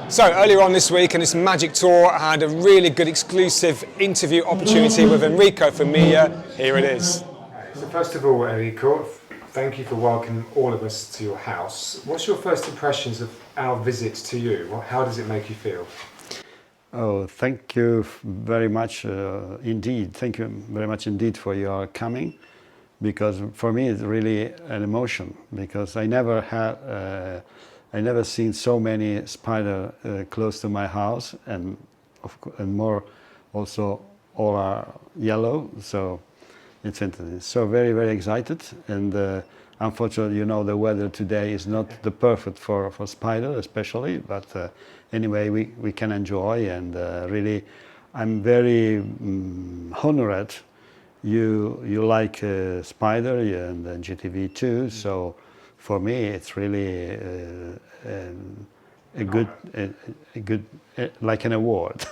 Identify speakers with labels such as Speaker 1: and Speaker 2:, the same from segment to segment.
Speaker 1: So earlier on this week in this Magic Tour, I had a really good exclusive interview opportunity with Enrico Fumia. Here it is.
Speaker 2: So first of all, Enrico, thank you for welcoming all of us to your house. What's your first impressions of our visit to you? How does it make you feel?
Speaker 3: Oh, thank you very much indeed. Thank you very much indeed for your coming, because for me it's really an emotion, because I never seen so many spider close to my house, and more also all are yellow, so it's interesting. So very excited, and unfortunately, you know, the weather today is not the perfect for spider especially, but anyway we can enjoy, and really I'm very honored you like spider and GTV too, so for me it's really a good like an award.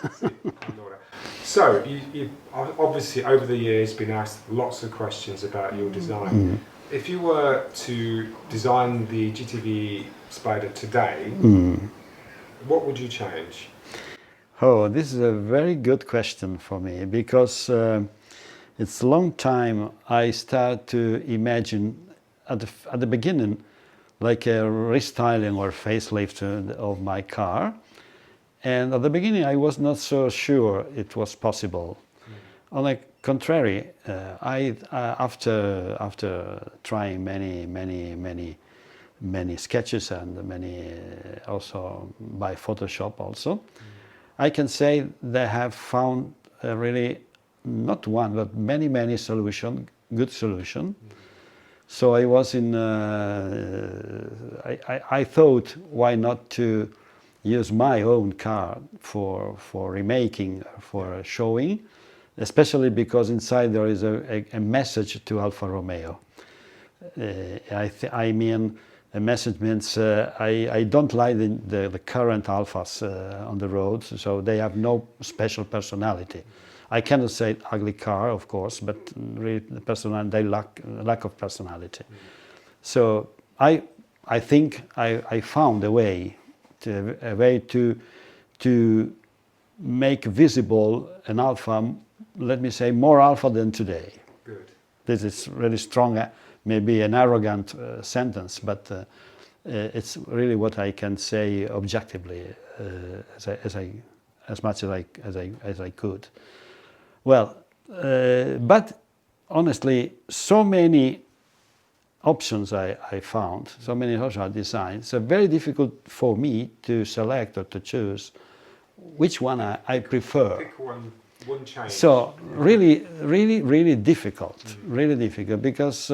Speaker 2: So you've obviously over the years been asked lots of questions about your design. If you were to design the GTV Spider today, what would you change?
Speaker 3: Oh, this is a very good question for me, because it's a long time I start to imagine at the beginning like a restyling or facelift of my car, and at the beginning I was not so sure it was possible. On the contrary, after trying many sketches and many also by Photoshop also, I can say they have found really not one but many good solution. So I was I thought, why not to use my own car for remaking, for showing, especially because inside there is a message to Alfa Romeo. I mean, a message means I don't like the current Alfas on the road, so they have no special personality. I cannot say ugly car, of course, but really the personality, they lack of personality. So I think I found a way to make visible an Alfa, let me say, more Alfa than today.
Speaker 2: Good.
Speaker 3: This is really strong, maybe an arrogant sentence, but it's really what I can say objectively, as much as I could. Well, but honestly, so many options I found, so many options designs, so very difficult for me to select or to choose which one I prefer.
Speaker 2: Pick one change.
Speaker 3: So really difficult, because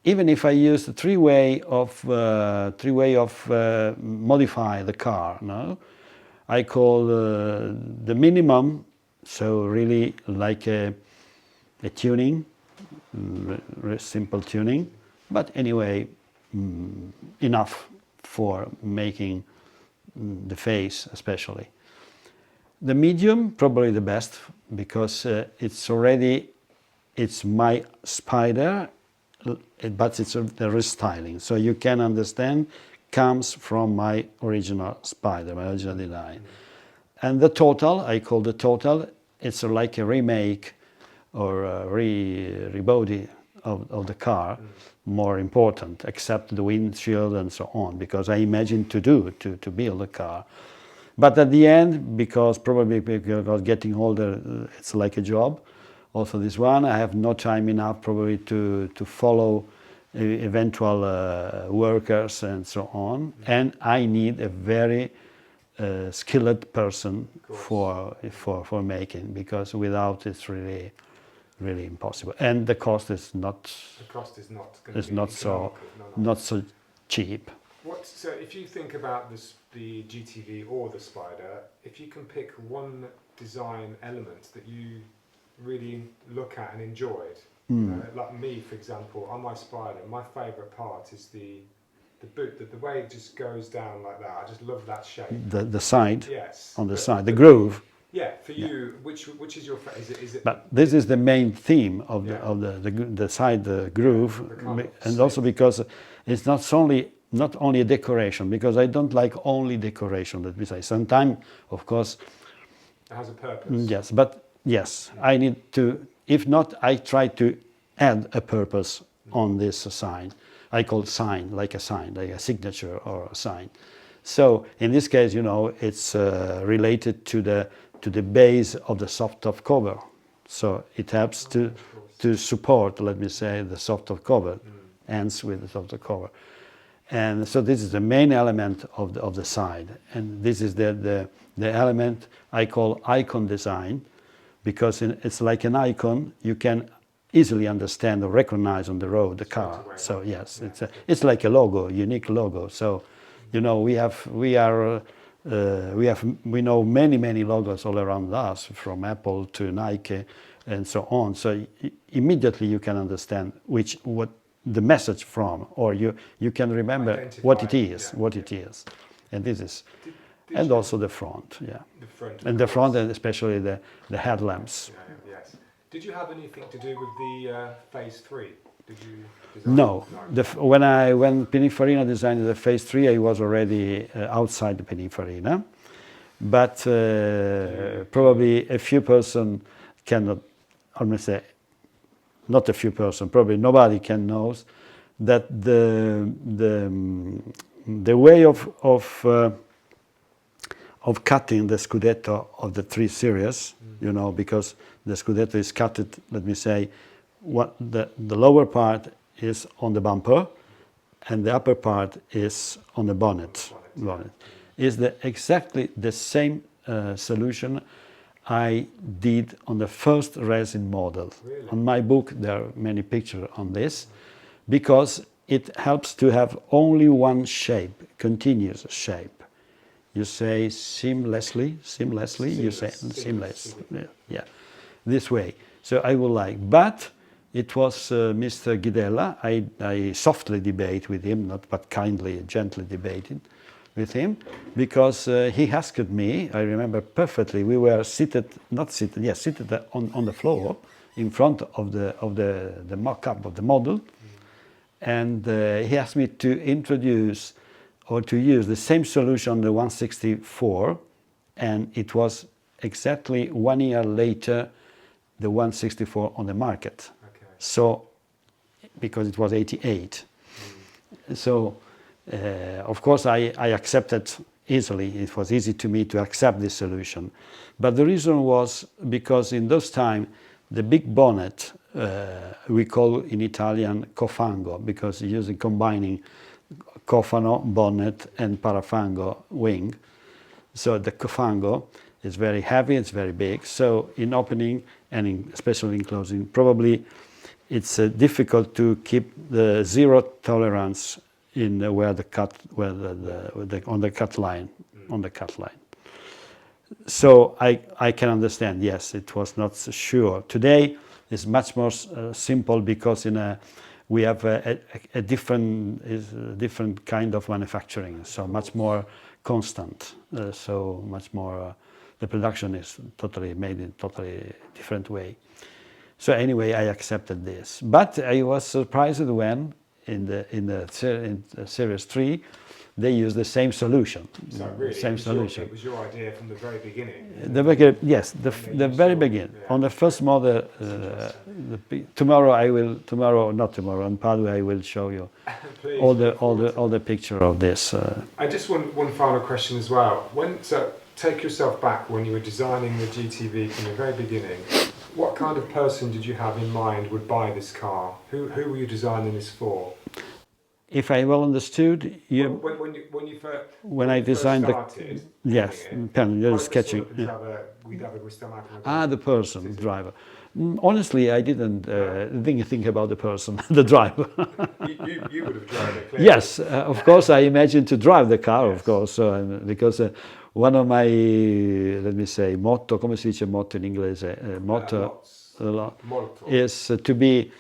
Speaker 3: even if I use the three way of modify the car, no, I call the minimum. So really like a tuning, simple tuning, but anyway enough for making the face especially. The medium, probably the best, because it's my spider, but it's the restyling, so you can understand comes from my original spider, my original design. And the total, I call the total, it's like a remake or a rebody of the car, more important, except the windshield and so on, because I imagine to build a car. But at the end, because getting older, it's like a job. Also this one, I have no time enough probably to follow eventual workers and so on. And I need a very skilled person for making, because without it's really impossible, and the cost is not so cheap.
Speaker 2: So if you think about the GTV or the Spider, if you can pick one design element that you really look at and enjoyed, you know, like me for example, on my Spider, my favourite part is the boot, the way it just goes down like that. I just love that shape.
Speaker 3: The side,
Speaker 2: yes,
Speaker 3: on the side, the groove.
Speaker 2: Yeah, for you, which is your favorite? Is it?
Speaker 3: But this is the main theme of the side, the groove, and also because it's not only not only a decoration, because I don't like only decoration, let me say. Sometimes, of course,
Speaker 2: It has a purpose.
Speaker 3: yes, but yes, I need to, if not, I try to add a purpose on this sign. I call sign, like a signature or a sign. So in this case, you know, it's related to the base of the soft top cover. So it helps to support, let me say, the soft top cover, ends with the soft top cover. And so this is the main element of the side. And this is the element I call icon design, because it's like an icon you can easily understand or recognize on the road, the car. So yes, it's like a logo, unique logo. So, you know, we know many logos all around us, from Apple to Nike and so on. So immediately you can understand what the message from, or you can remember what it is, and this is, and also the front,
Speaker 2: The front,
Speaker 3: and the front, and especially the headlamps.
Speaker 2: Yes. Did you have anything to do with the Phase 3? Did you design?
Speaker 3: No. When Pininfarina designed the Phase 3, I was already outside the Pininfarina, but probably a few person cannot, I must say, not a few person, probably nobody can know that the way of cutting the Scudetto of the 3 Series, you know, because the Scudetto is cut, let me say, the lower part is on the bumper and the upper part is on the bonnet. Is exactly the same solution I did on the first resin model.
Speaker 2: Really?
Speaker 3: On my book there are many pictures on this, because it helps to have only one shape, continuous shape. You say seamlessly, you say seamless. Yeah, this way. So I would like, but it was Mr. Guidella, I softly debate with him, not but kindly, gently debated with him, because he asked me, I remember perfectly, we were seated on the floor in front of the mock-up of the model, and he asked me to introduce or to use the same solution on the 164, and it was exactly 1 year later the 164 on the market.
Speaker 2: Okay.
Speaker 3: So, because it was 88. So, of course, I accepted easily. It was easy to me to accept this solution. But the reason was because in those times, the big bonnet, we call in Italian cofango, because combining cofano, bonnet, and parafango, wing. So the cofango is very heavy, it's very big. So in opening and especially in closing, probably it's difficult to keep the zero tolerance in where the cut, on the cut line, So I can understand. Yes, it was not sure. Today it's much more simple, because we have a different kind of manufacturing, so much more constant. So much more. The production is totally made in totally different way. So anyway, I accepted this, but I was surprised when in Series 3 they used the same solution.
Speaker 2: So really, it was your idea from the very beginning.
Speaker 3: Yes, the very beginning. Yeah. On the first model, on Padua I will show you all the picture of this.
Speaker 2: I just want one final question as well. Take yourself back when you were designing the GTV from the very beginning. What kind of person did you have in mind would buy this car? Who were you designing this for?
Speaker 3: If I well understood, when I designed
Speaker 2: started,
Speaker 3: you're sketching. The person, the driver. Honestly, I didn't think about the person, the driver.
Speaker 2: you would have driven it, clearly.
Speaker 3: Yes, of course, I imagined to drive the car, yes. Of course, because one of my, let me say, motto, come si dice motto in inglese? Motto is to be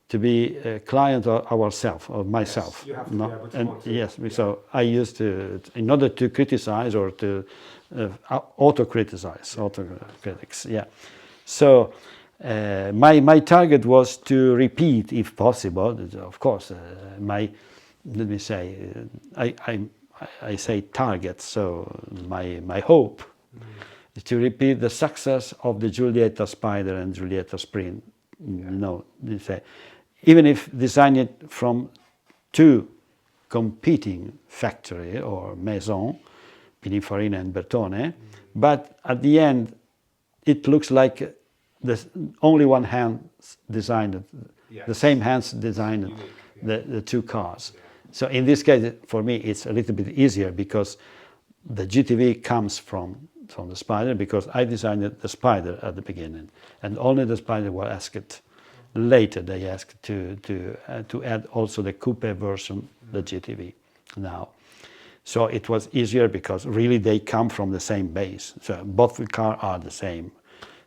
Speaker 3: to be a client of ourselves, of myself.
Speaker 2: Yes, you have to be able to want it.
Speaker 3: Yes, so I used to, in order to criticize or to auto-critics, yeah. So My target was to repeat, if possible. Of course, let me say, I say target. So my hope is to repeat the success of the Giulietta Spider and Giulietta Sprint. No, they say, even if designed from two competing factory or maison, Pininfarina and Bertone, but at the end it looks like only one hand designed, the same hands designed the two cars. So in this case, for me, it's a little bit easier because the GTV comes from the Spider, because I designed the Spider at the beginning, and only the Spider was asked. Later, they asked to add also the coupe version, the GTV. Now, so it was easier because really they come from the same base. So both the cars are the same.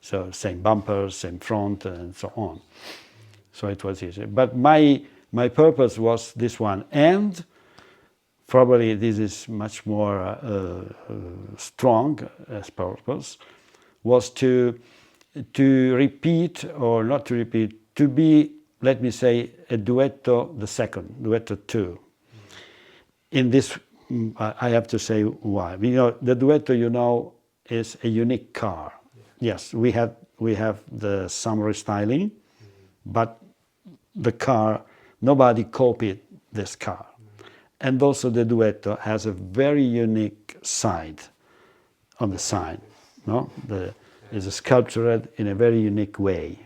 Speaker 3: So same bumpers, same front, and so on. So it was easier. But my purpose was this one, and probably this is much more strong as purpose, was to repeat, or not to repeat, to be, let me say, a duetto, the second, duetto 2. In this, I have to say why. The duetto, is a unique car. Yes, we have the some restyling, but the car, nobody copied this car. And also the duetto has a very unique side on the side. No, it's sculptured in a very unique way.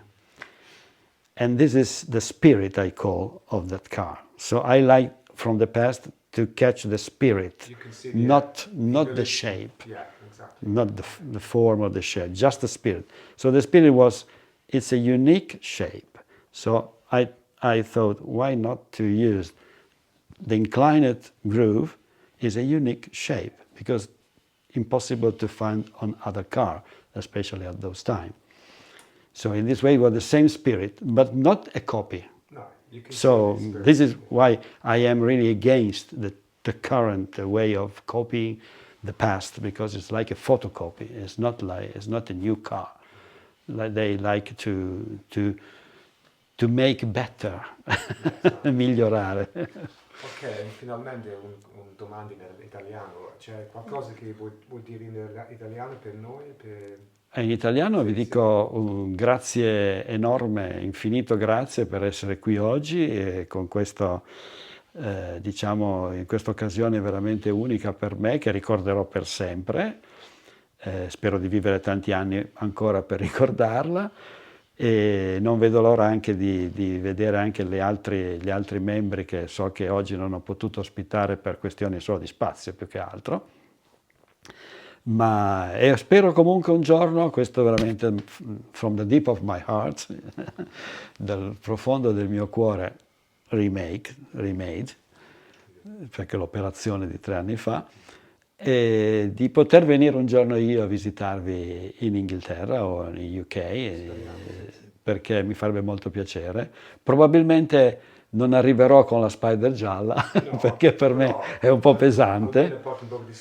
Speaker 3: And this is the spirit, I call, of that car. So I like from the past to catch the spirit, not the shape, exactly. Not the form or the shape, just the spirit. So the spirit was, it's a unique shape. So I thought, why not to use the inclined groove is a unique shape, because impossible to find on other car, especially at those times. So in this way, it was the same spirit, but not a copy.
Speaker 2: No, you can
Speaker 3: so this is why I am really against the current way of copying the past, because it's like a photocopy. It's not a new car. Like they like to make better, migliorare.
Speaker 2: Ok, finalmente un domanda in italiano. C'è qualcosa che vuoi dire in italiano per noi?
Speaker 3: In italiano vi dico grazie enorme, infinito grazie per essere qui oggi e con questo, in questa occasione veramente unica per me, che ricorderò per sempre. Spero di vivere tanti anni ancora per ricordarla, e non vedo l'ora anche di vedere anche gli altri membri che so che oggi non ho potuto ospitare per questioni solo di spazio più che altro. Ma spero comunque un giorno, questo veramente from the deep of my heart, dal profondo del mio cuore, remade, perché l'operazione di 3 anni fa, e di poter venire un giorno io a visitarvi in Inghilterra o in UK, perché mi farebbe molto piacere. Probabilmente non arriverò con la Spider gialla, perché per me è un po' pesante,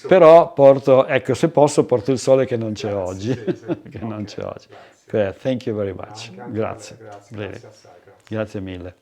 Speaker 3: però porto, ecco, se posso porto il sole che non c'è oggi. Che non c'è oggi. Thank you very much. Grazie. Grazie mille.